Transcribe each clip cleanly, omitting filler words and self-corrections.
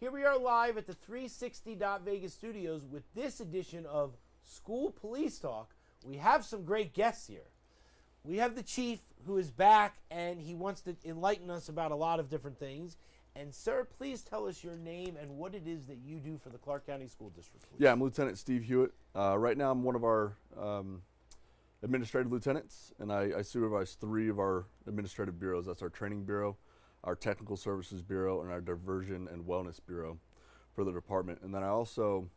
Here we are live at the 360 Vegas studios with this edition of School Police Talk. We have some great guests here. We have the chief who is back and he wants to enlighten us about a lot of different things. And sir, please tell us your name and what it is that you do for the Clark County School District. Please. Yeah, I'm Lieutenant Steve Hewitt. Right now I'm one of our administrative lieutenants, and I supervise 3 of our administrative bureaus. That's our training bureau, our technical services bureau, and our diversion and wellness bureau for the department. And then I also,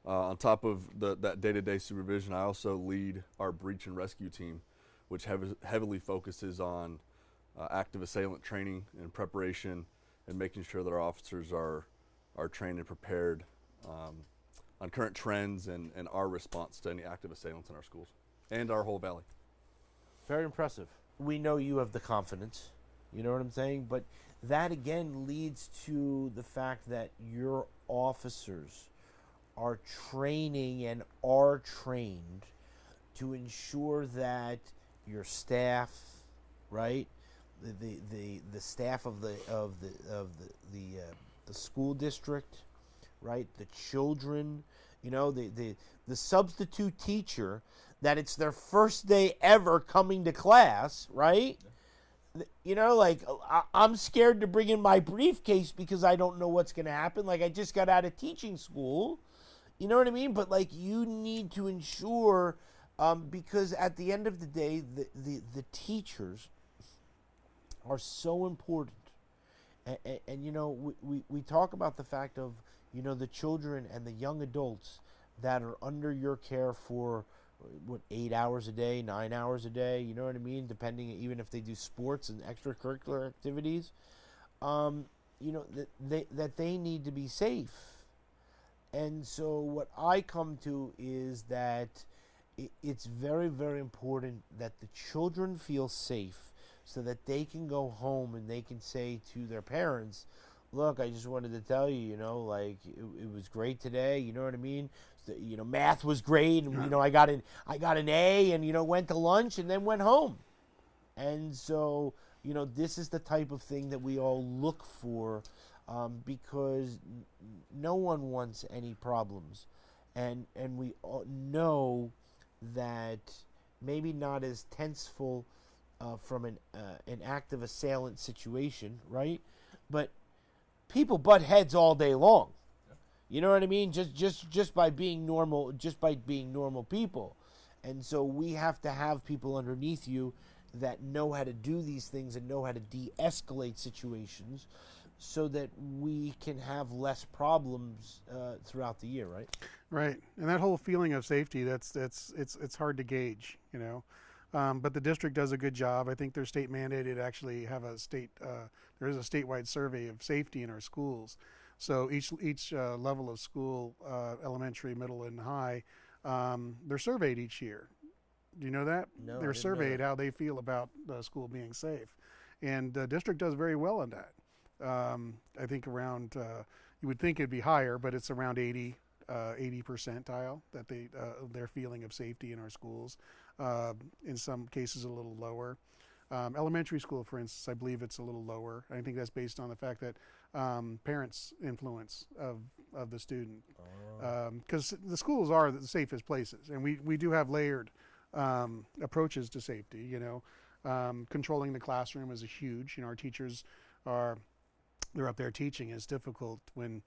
on top of that day-to-day supervision, I also lead our breach and rescue team, which heavily focuses on active assailant training and preparation and making sure that our officers are trained and prepared on current trends and our response to any active assailants in our schools and our whole valley. Very impressive. We know you have the confidence, you know what I'm saying? But that again leads to the fact that your officers are training and are trained to ensure that your staff, right? The staff of the school district, right? The children, you know, the substitute teacher, that it's their first day ever coming to class, right? You know, like I'm scared to bring in my briefcase because I don't know what's going to happen. Like I just got out of teaching school, you know what I mean? But like you need to ensure, because at the end of the day, the teachers are so important. And you know, we talk about the fact of, you know, the children and the young adults that are under your care for, what, 8 hours a day, 9 hours a day, you know what I mean? Depending, even if they do sports and extracurricular activities, you know, that they need to be safe. And so what I come to is that it's very, very important that the children feel safe so that they can go home and they can say to their parents, look, I just wanted to tell you, you know, like it was great today. You know what I mean? So, you know, math was great, and you know, I got an A, and you know, went to lunch and then went home. And so, you know, this is the type of thing that we all look for, because no one wants any problems, and we all know that maybe not as tenseful from an active assailant situation, right? But people butt heads all day long. You know what I mean? Just by being normal, people. And so we have to have people underneath you that know how to do these things and know how to de-escalate situations so that we can have less problems throughout the year, right? Right. And that whole feeling of safety, it's hard to gauge, you know. But the district does a good job. I think they're state mandated to actually have a state, there is a statewide survey of safety in our schools. So each level of school, elementary, middle, and high, they're surveyed each year. Do you know that? No, they're surveyed how they feel about the school being safe. And the district does very well in that. I think around, you would think it'd be higher, but it's around 80 percentile that their feeling of safety in our schools. In some cases a little lower. Elementary school, for instance, I believe it's a little lower. I think that's based on the fact that parents' influence of the student. Because the schools are the safest places, and we do have layered approaches to safety, you know. Controlling the classroom is huge. You know, our teachers they're up there teaching. It's difficult when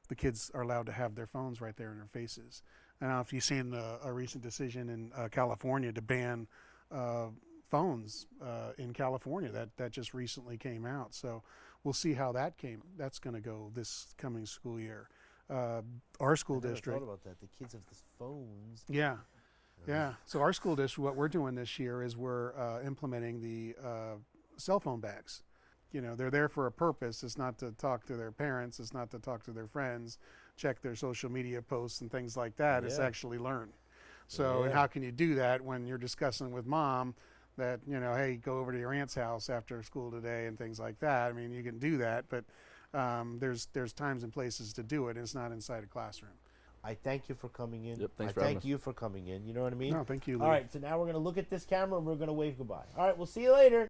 the kids are allowed to have their phones right there in their faces. I don't know if you've seen a recent decision in California to ban phones in California. That just recently came out. So we'll see how that's going to go this coming school year. Our school district. I thought about that. The kids have the phones. Yeah. Yeah. So our school district, what we're doing this year is we're implementing the cell phone bags. You know, they're there for a purpose. It's not to talk to their parents. It's not to talk to their friends, check their social media posts and things like that. Yeah. It's actually learn. So, and how can you do that when you're discussing with mom that, you know, hey, go over to your aunt's house after school today and things like that. I mean, you can do that, but there's times and places to do it. And it's not inside a classroom. I thank you for coming in. Yep, thanks I for having thank us. you for coming in. You know what I mean? No, thank you, Lee. All right, so now we're going to look at this camera and we're going to wave goodbye. All right, we'll see you later.